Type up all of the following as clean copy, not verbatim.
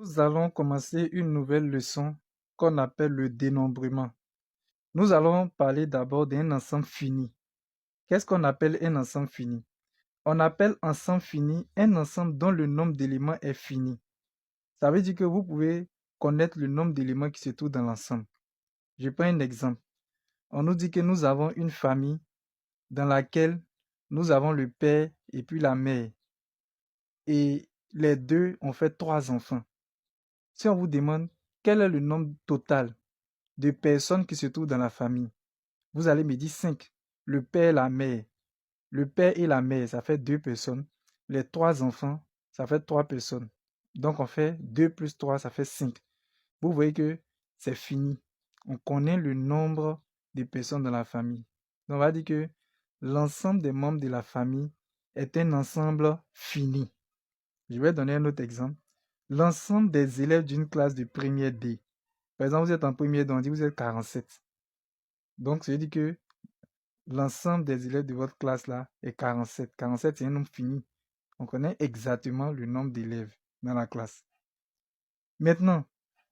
Nous allons commencer une nouvelle leçon qu'on appelle le dénombrement. Nous allons parler d'abord d'un ensemble fini. Qu'est-ce qu'on appelle un ensemble fini? On appelle ensemble fini un ensemble dont le nombre d'éléments est fini. Ça veut dire que vous pouvez connaître le nombre d'éléments qui se trouvent dans l'ensemble. Je prends un exemple. On nous dit que nous avons une famille dans laquelle nous avons le père et puis la mère. Et les deux ont fait 3 enfants. Si on vous demande quel est le nombre total de personnes qui se trouvent dans la famille, vous allez me dire 5. Le père et la mère. Le père et la mère, ça fait 2 personnes. Les 3 enfants, ça fait 3 personnes. Donc on fait 2 plus 3, ça fait 5. Vous voyez que c'est fini. On connaît le nombre de personnes dans la famille. Donc on va dire que l'ensemble des membres de la famille est un ensemble fini. Je vais donner un autre exemple. L'ensemble des élèves d'une classe de première D. Par exemple, vous êtes en première D, on dit que vous êtes 47. Donc, ça veut dire que l'ensemble des élèves de votre classe là est 47. 47, c'est un nombre fini. On connaît exactement le nombre d'élèves dans la classe. Maintenant,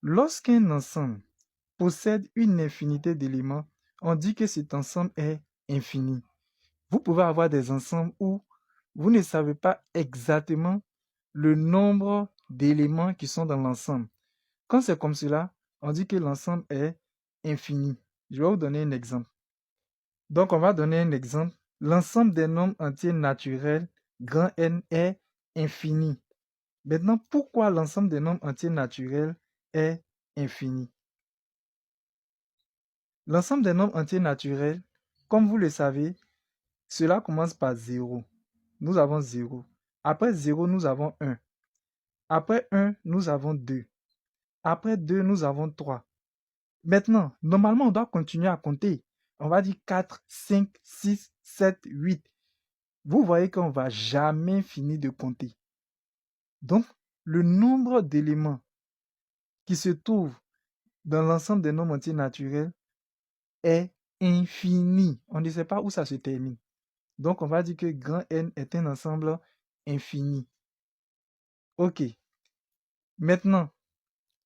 lorsqu'un ensemble possède une infinité d'éléments, on dit que cet ensemble est infini. Vous pouvez avoir des ensembles où vous ne savez pas exactement le nombre d'éléments qui sont dans l'ensemble. Quand c'est comme cela, on dit que l'ensemble est infini. Je vais vous donner un exemple. Donc, on va donner un exemple. L'ensemble des nombres entiers naturels, grand N, est infini. Maintenant, pourquoi l'ensemble des nombres entiers naturels est infini? L'ensemble des nombres entiers naturels, comme vous le savez, cela commence par 0. Nous avons 0. Après 0, nous avons 1. Après 1, nous avons 2. Après 2, nous avons 3. Maintenant, normalement, on doit continuer à compter. On va dire 4, 5, 6, 7, 8. Vous voyez qu'on ne va jamais finir de compter. Donc, le nombre d'éléments qui se trouvent dans l'ensemble des nombres entiers naturels est infini. On ne sait pas où ça se termine. Donc, on va dire que grand N est un ensemble infini. OK. Maintenant,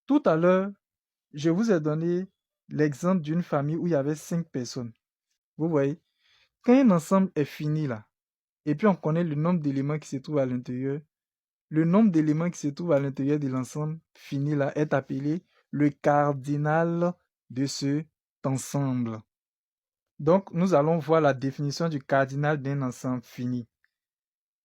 tout à l'heure, je vous ai donné l'exemple d'une famille où il y avait 5 personnes. Vous voyez, quand un ensemble est fini là, et puis on connaît le nombre d'éléments qui se trouvent à l'intérieur, le nombre d'éléments qui se trouvent à l'intérieur de l'ensemble fini là est appelé le cardinal de cet ensemble. Donc, nous allons voir la définition du cardinal d'un ensemble fini.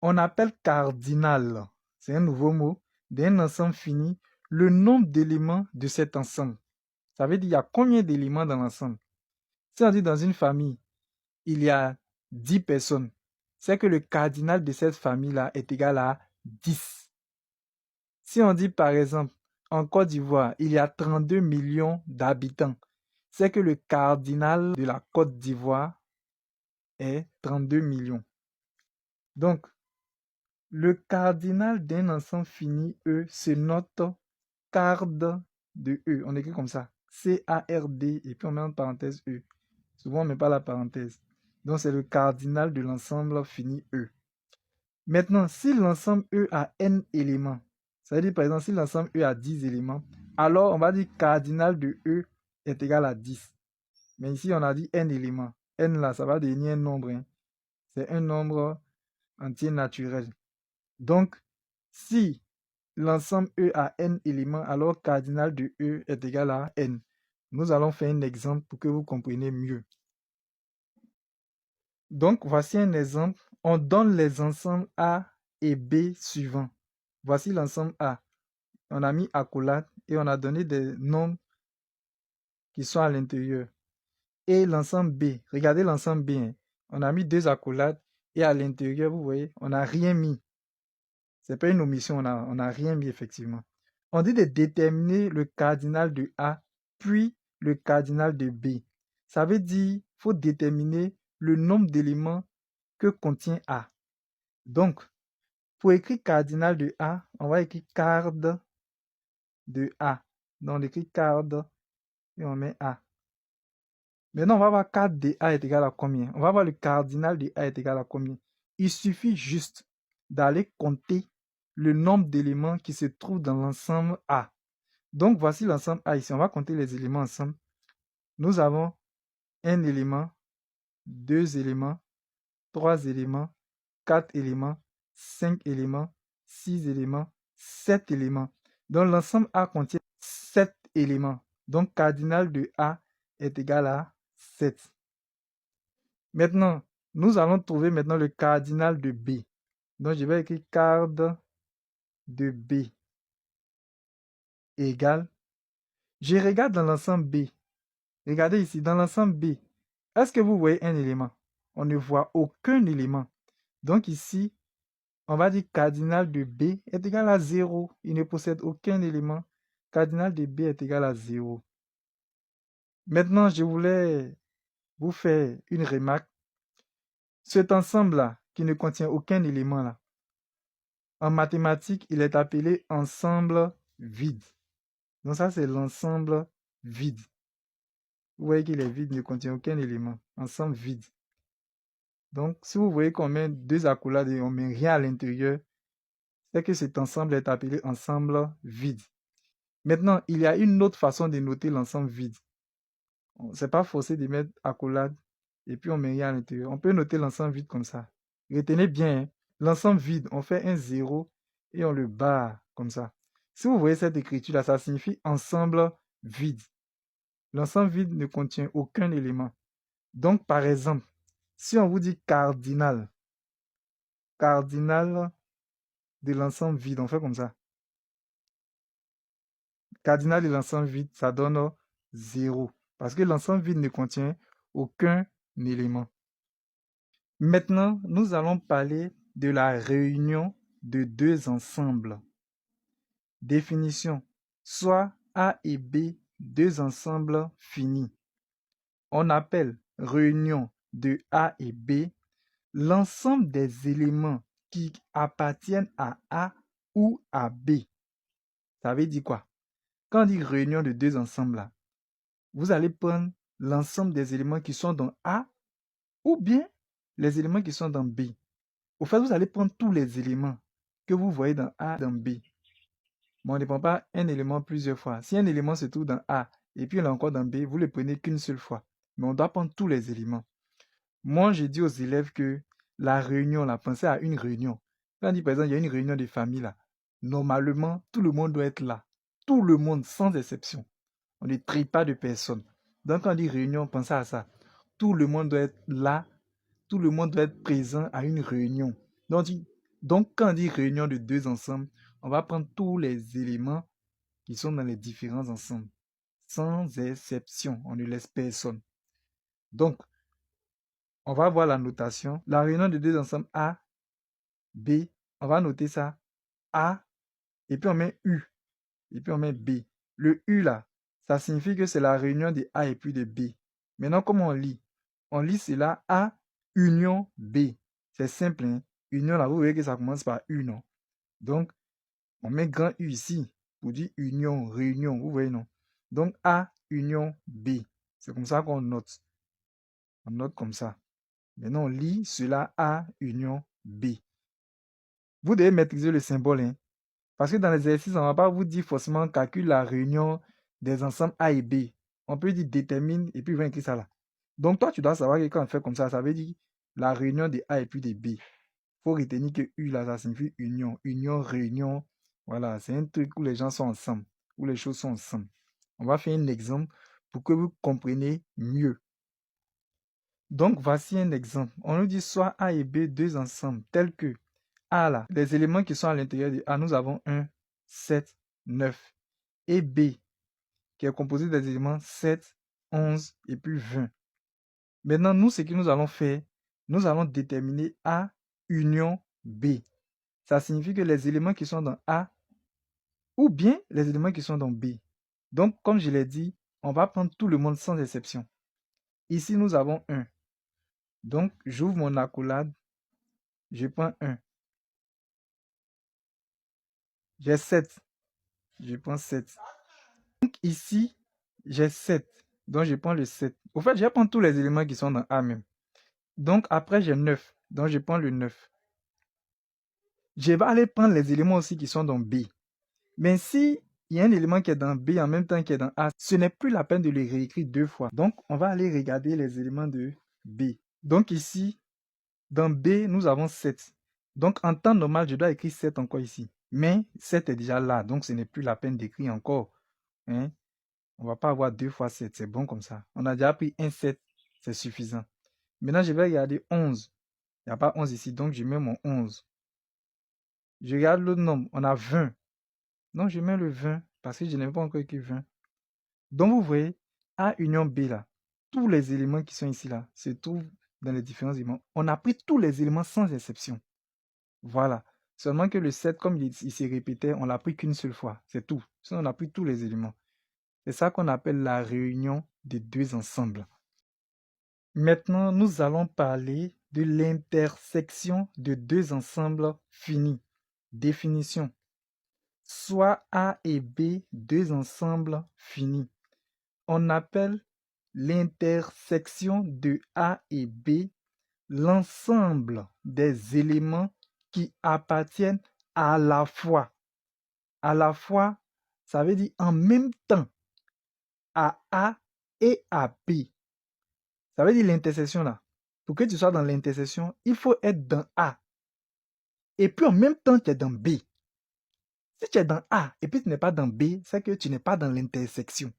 On appelle cardinal, c'est un nouveau mot, d'un ensemble fini, le nombre d'éléments de cet ensemble. Ça veut dire il y a combien d'éléments dans l'ensemble. Si on dit dans une famille, il y a 10 personnes, c'est que le cardinal de cette famille-là est égal à 10. Si on dit par exemple, en Côte d'Ivoire, il y a 32 millions d'habitants, c'est que le cardinal de la Côte d'Ivoire est 32 millions. Donc, le cardinal d'un ensemble fini, E, se note card de E. On écrit comme ça. C-A-R-D, et puis on met en parenthèse E. Souvent, on ne met pas la parenthèse. Donc, c'est le cardinal de l'ensemble fini E. Maintenant, si l'ensemble E a n éléments, ça veut dire par exemple si l'ensemble E a 10 éléments, alors on va dire cardinal de E est égal à 10. Mais ici, on a dit n éléments. N là, ça va devenir un nombre. Hein. C'est un nombre entier naturel. Donc, si l'ensemble E a n éléments, alors cardinal de E est égal à n. Nous allons faire un exemple pour que vous compreniez mieux. Donc, voici un exemple. On donne les ensembles A et B suivants. Voici l'ensemble A. On a mis accolade et on a donné des nombres qui sont à l'intérieur. Et l'ensemble B. Regardez l'ensemble B. Hein. On a mis 2 accolades et à l'intérieur, vous voyez, on n'a rien mis. C'est pas une omission, on a rien mis effectivement. On dit de déterminer le cardinal de A, puis le cardinal de B. Ça veut dire qu'il faut déterminer le nombre d'éléments que contient A. Donc, pour écrire cardinal de A, on va écrire card de A. Donc, on écrit card et on met A. Maintenant, on va voir card de A est égal à combien. On va voir le cardinal de A est égal à combien. Il suffit juste d'aller compter le nombre d'éléments qui se trouvent dans l'ensemble A. Donc, voici l'ensemble A ici. On va compter les éléments ensemble. Nous avons un élément, 2 éléments, 3 éléments, 4 éléments, 5 éléments, 6 éléments, 7 éléments. Donc, l'ensemble A contient 7 éléments. Donc, cardinal de A est égal à 7. Maintenant, nous allons trouver maintenant le cardinal de B. Donc, je vais écrire card de B égale. Je regarde dans l'ensemble B. Regardez ici, dans l'ensemble B. Est-ce que vous voyez un élément? On ne voit aucun élément. Donc ici, on va dire cardinal de B est égal à 0. Il ne possède aucun élément. Cardinal de B est égal à 0. Maintenant, je voulais vous faire une remarque. Cet ensemble-là, qui ne contient aucun élément là, en mathématiques, il est appelé ensemble vide. Donc ça, c'est l'ensemble vide. Vous voyez qu'il est vide, ne contient aucun élément. Ensemble vide. Donc, si vous voyez qu'on met 2 accolades et on ne met rien à l'intérieur, c'est que cet ensemble est appelé ensemble vide. Maintenant, il y a une autre façon de noter l'ensemble vide. Ce n'est pas forcé de mettre accolade et puis on ne met rien à l'intérieur. On peut noter l'ensemble vide comme ça. Retenez bien, hein, l'ensemble vide, on fait un 0 et on le barre comme ça. Si vous voyez cette écriture-là, ça signifie ensemble vide. L'ensemble vide ne contient aucun élément. Donc, par exemple, si on vous dit cardinal de l'ensemble vide, on fait comme ça. Cardinal de l'ensemble vide, ça donne 0. Parce que l'ensemble vide ne contient aucun élément. Maintenant, nous allons parler de la réunion de 2 ensembles. Définition. Soit A et B, 2 ensembles finis. On appelle réunion de A et B l'ensemble des éléments qui appartiennent à A ou à B. Ça veut dire quoi? Quand on dit réunion de 2 ensembles, là, vous allez prendre l'ensemble des éléments qui sont dans A ou bien les éléments qui sont dans B. Au fait, vous allez prendre tous les éléments que vous voyez dans A et dans B. Mais on ne prend pas un élément plusieurs fois. Si un élément se trouve dans A et puis il est encore dans B, vous ne le prenez qu'une seule fois. Mais on doit prendre tous les éléments. Moi, je dis aux élèves que la réunion, là, pensez à une réunion. Quand on dit, par exemple, il y a une réunion de famille, là. Normalement, tout le monde doit être là. Tout le monde, sans exception. On ne trie pas de personne. Donc, quand on dit réunion, pensez à ça. Tout le monde doit être là. Tout le monde doit être présent à une réunion. Donc, quand on dit réunion de 2 ensembles, on va prendre tous les éléments qui sont dans les différents ensembles. Sans exception. On ne laisse personne. Donc, on va voir la notation. La réunion de 2 ensembles A, B, on va noter ça. A, et puis on met U, et puis on met B. Le U là, ça signifie que c'est la réunion de A et puis de B. Maintenant, comment on lit? On lit cela A, union B. C'est simple, hein? Union là, vous voyez que ça commence par U, non? Donc, on met grand U ici pour dire union, réunion, vous voyez, non? Donc, A, union B. C'est comme ça qu'on note. On note comme ça. Maintenant, on lit cela A, union B. Vous devez maîtriser le symbole, hein? Parce que dans l'exercice, on ne va pas vous dire forcément calcule la réunion des ensembles A et B. On peut dire détermine et puis va écrire ça là. Donc toi, tu dois savoir que quand on fait comme ça veut dire la réunion des A et puis des B. Il faut retenir que U là, ça signifie union. Union, réunion. Voilà, c'est un truc où les gens sont ensemble, où les choses sont ensemble. On va faire un exemple pour que vous compreniez mieux. Donc voici un exemple. On nous dit soit A et B, 2 ensembles, tels que A là, les éléments qui sont à l'intérieur de A, nous avons 1, 7, 9. Et B, qui est composé des éléments 7, 11 et puis 20. Maintenant, nous, ce que nous allons faire, nous allons déterminer A union B. Ça signifie que les éléments qui sont dans A ou bien les éléments qui sont dans B. Donc, comme je l'ai dit, on va prendre tout le monde sans exception. Ici, nous avons 1. Donc, j'ouvre mon accolade, je prends 1. J'ai 7. Je prends 7. Donc ici, j'ai 7. Donc je prends le 7. Au fait, je vais prendre tous les éléments qui sont dans A même. Donc après, j'ai 9. Donc je prends le 9. je vais aller prendre les éléments aussi qui sont dans B. Mais si il y a un élément qui est dans B en même temps qu'il est dans A, ce n'est plus la peine de le réécrire deux fois. Donc, on va aller regarder les éléments de B. Donc ici, dans B, nous avons 7. Donc, en temps normal, je dois écrire 7 encore ici. Mais 7 est déjà là, donc ce n'est plus la peine d'écrire encore. Hein? On ne va pas avoir 2 fois 7, c'est bon comme ça. On a déjà pris un 7, c'est suffisant. Maintenant, je vais regarder 11. Il n'y a pas 11 ici, donc je mets mon 11. Je regarde l'autre nombre, on a 20. Donc, je mets le 20 parce que je n'ai pas encore écrit 20. Donc, vous voyez, A union B là, tous les éléments qui sont ici là se trouvent dans les différents éléments. On a pris tous les éléments sans exception. Voilà. Seulement que le 7, comme il s'est répété, on l'a pris qu'une seule fois. C'est tout. Sinon, on a pris tous les éléments. C'est ça qu'on appelle la réunion des deux ensembles. Maintenant, nous allons parler de l'intersection de deux ensembles finis. Définition. Soit A et B, deux ensembles finis. On appelle l'intersection de A et B l'ensemble des éléments qui appartiennent à la fois. À la fois, ça veut dire en même temps à A et à B. Ça veut dire l'intersection là. Pour que tu sois dans l'intersection, il faut être dans A. Et puis en même temps, tu es dans B. Si tu es dans A et puis tu n'es pas dans B, c'est que tu n'es pas dans l'intersection.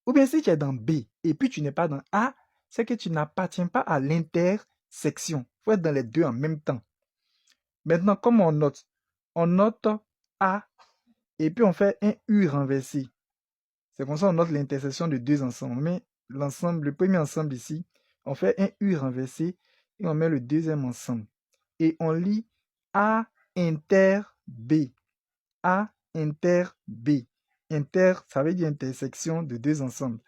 Ou bien si tu es dans B et puis tu n'es pas dans A, c'est que tu n'appartiens pas à l'intersection. Il faut être dans les deux en même temps. Maintenant, comment on note? On note A et puis on fait un U renversé. C'est comme ça on note l'intersection de deux ensembles. On met l'ensemble, le premier ensemble ici, on fait un U renversé et on met le deuxième ensemble. Et on lit A inter B. A inter B. Inter, ça veut dire intersection de deux ensembles.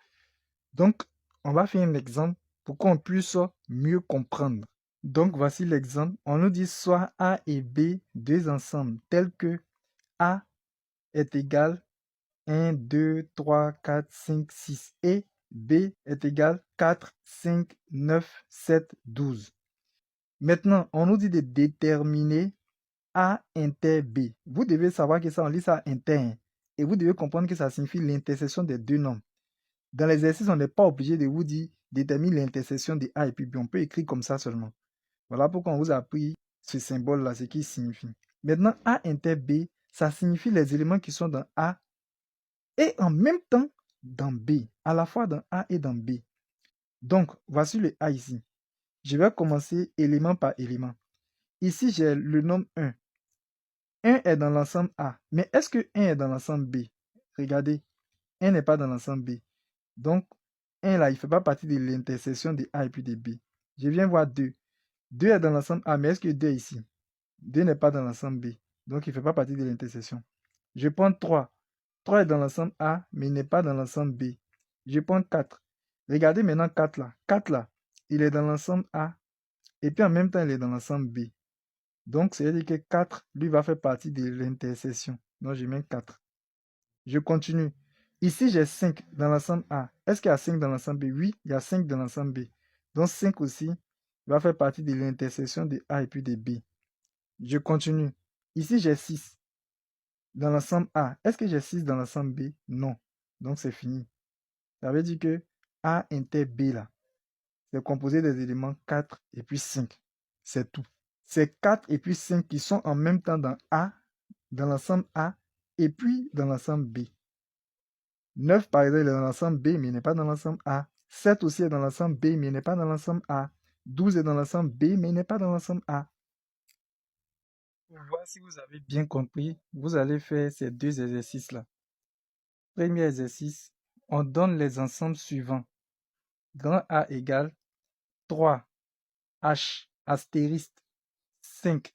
Donc, on va faire un exemple pour qu'on puisse mieux comprendre. Donc, voici l'exemple. On nous dit soit A et B, deux ensembles, tels que A est égal 1, 2, 3, 4, 5, 6 et B est égal 4, 5, 9, 7, 12. Maintenant, on nous dit de déterminer A inter B. Vous devez savoir que ça, on lit ça inter. Et vous devez comprendre que ça signifie l'intersection des deux nombres. Dans l'exercice, on n'est pas obligé de vous dire détermine l'intersection de A et puis B. On peut écrire comme ça seulement. Voilà pourquoi on vous a appris ce symbole-là, ce qu'il signifie. Maintenant, A inter B, ça signifie les éléments qui sont dans A et en même temps dans B, à la fois dans A et dans B. Donc, voici le A ici. Je vais commencer élément par élément. Ici, j'ai le nombre 1. 1 est dans l'ensemble A. Mais est-ce que 1 est dans l'ensemble B? Regardez, 1 n'est pas dans l'ensemble B. Donc, 1 là, il ne fait pas partie de l'intersection de A et puis de B. Je viens voir 2. 2 est dans l'ensemble A, mais est-ce que 2 est ici? 2 n'est pas dans l'ensemble B. Donc, il ne fait pas partie de l'intersection. Je prends 3. 3 est dans l'ensemble A, mais il n'est pas dans l'ensemble B. Je prends 4. Regardez maintenant 4 là. 4 là, il est dans l'ensemble A, et puis en même temps, il est dans l'ensemble B. Donc, c'est-à-dire que 4, lui, va faire partie de l'intersection. Donc, je mets 4. Je continue. Ici, j'ai 5 dans l'ensemble A. Est-ce qu'il y a 5 dans l'ensemble B? Oui, il y a 5 dans l'ensemble B. Donc, 5 aussi va faire partie de l'intersection de A et puis de B. Je continue. Ici, j'ai 6 dans l'ensemble A. Est-ce que j'ai 6 dans l'ensemble B? Non. Donc, c'est fini. Ça veut dire que A inter B, là, c'est composé des éléments 4 et puis 5. C'est tout. C'est 4 et puis 5 qui sont en même temps dans A, dans l'ensemble A, et puis dans l'ensemble B. 9, par exemple, est dans l'ensemble B, mais il n'est pas dans l'ensemble A. 7 aussi est dans l'ensemble B, mais il n'est pas dans l'ensemble A. 12 est dans l'ensemble B, mais il n'est pas dans l'ensemble A. Pour voir si vous avez bien compris, vous allez faire ces deux exercices-là. Premier exercice, on donne les ensembles suivants. Grand A égale 3, H, astérisque, 5.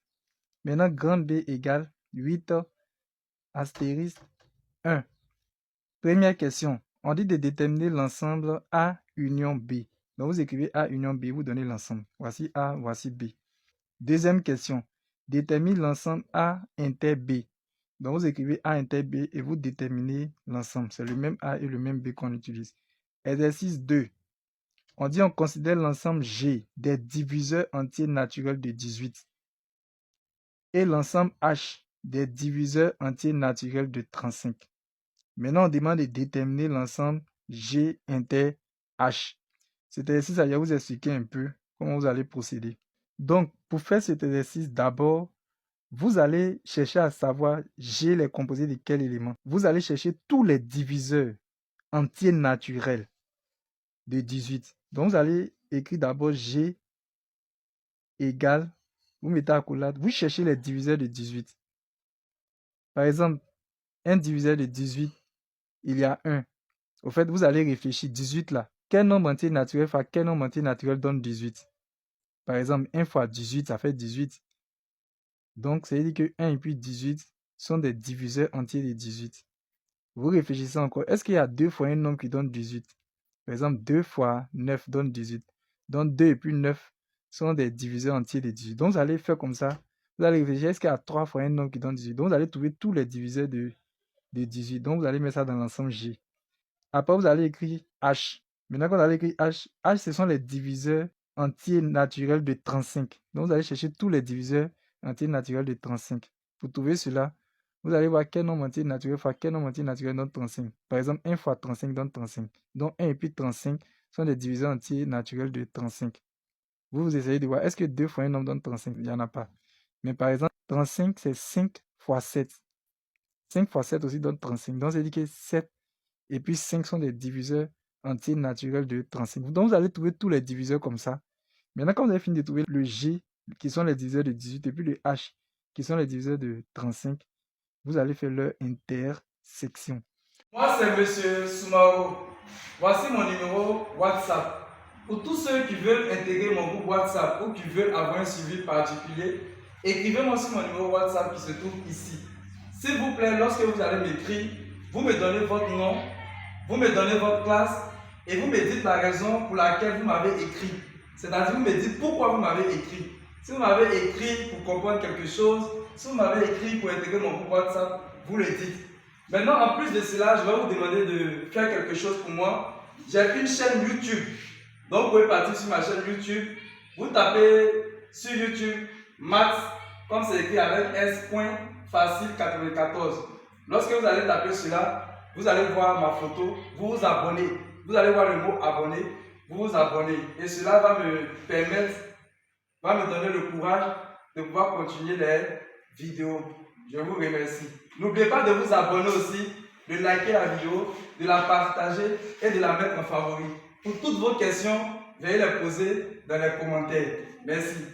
Maintenant, grand B égale 8, astérisque, 1. Première question. On dit de déterminer l'ensemble A union B. Donc, vous écrivez A union B, vous donnez l'ensemble. Voici A, voici B. Deuxième question. Détermine l'ensemble A inter B. Donc, vous écrivez A inter B et vous déterminez l'ensemble. C'est le même A et le même B qu'on utilise. Exercice 2. On dit on considère l'ensemble G des diviseurs entiers naturels de 18. et l'ensemble H des diviseurs entiers naturels de 35. Maintenant, on demande de déterminer l'ensemble G inter H. Cet exercice, je vais vous expliquer un peu comment vous allez procéder. Donc, pour faire cet exercice, d'abord, vous allez chercher à savoir G les composés de quel élément. Vous allez chercher tous les diviseurs entiers naturels de 18. Donc, vous allez écrire d'abord G égale, vous mettez accolade, vous cherchez les diviseurs de 18. Par exemple, un diviseur de 18, il y a 1. Au fait, vous allez réfléchir, 18 là, quel nombre entier naturel fois quel nombre entier naturel donne 18? Par exemple, 1 fois 18, ça fait 18. Donc, ça veut dire que 1 et puis 18 sont des diviseurs entiers de 18. Vous réfléchissez encore, est-ce qu'il y a 2 fois un nombre qui donne 18? Par exemple, 2 fois 9 donne 18. Donc, 2 et puis 9 sont des diviseurs entiers de 18. Donc, vous allez faire comme ça. Vous allez réfléchir, est-ce qu'il y a 3 fois un nombre qui donne 18? Donc, vous allez trouver tous les diviseurs de 18. Donc, vous allez mettre ça dans l'ensemble G. Après, vous allez écrire H. Maintenant, quand vous allez écrire H, H, ce sont les diviseurs entiers naturels de 35. Donc, vous allez chercher tous les diviseurs entiers naturels de 35. Pour trouver cela, vous allez voir quel nombre entier naturel fois quel nombre entier naturel donne 35. Par exemple, 1 fois 35 donne 35. Donc, 1 et puis 35 sont des diviseurs entiers naturels de 35. Vous essayez de voir, est-ce que 2 fois un nombre donne 35? Il n'y en a pas. Mais par exemple, 35, c'est 5 fois 7. 5 fois 7 aussi donne 35. Donc, c'est dit que 7 et puis 5 sont des diviseurs entiers naturels de 35. Donc, vous allez trouver tous les diviseurs comme ça. Maintenant, quand vous avez fini de trouver le G, qui sont les diviseurs de 18, et puis le H, qui sont les diviseurs de 35, vous allez faire leur intersection. Moi, c'est Monsieur Soumaro. Voici mon numéro WhatsApp. Pour tous ceux qui veulent intégrer mon groupe WhatsApp ou qui veulent avoir un suivi particulier, écrivez-moi sur mon numéro WhatsApp qui se trouve ici. S'il vous plaît, lorsque vous allez m'écrire, vous me donnez votre nom, vous me donnez votre classe et vous me dites la raison pour laquelle vous m'avez écrit. C'est-à-dire, vous me dites pourquoi vous m'avez écrit. Si vous m'avez écrit pour comprendre quelque chose, si vous m'avez écrit pour intégrer mon groupe WhatsApp, vous le dites. Maintenant, en plus de cela, je vais vous demander de faire quelque chose pour moi. J'ai une chaîne YouTube. Donc, vous pouvez partir sur ma chaîne YouTube. Vous tapez sur YouTube Max, comme c'est écrit avec S.Facile94. Lorsque vous allez taper cela, vous allez voir ma photo, vous vous abonnez. Vous allez voir le mot abonner, vous vous abonnez. Et cela va me permettre, va me donner le courage de pouvoir continuer les vidéos. Je vous remercie. N'oubliez pas de vous abonner aussi, de liker la vidéo, de la partager et de la mettre en favori. Pour toutes vos questions, veuillez les poser dans les commentaires. Merci.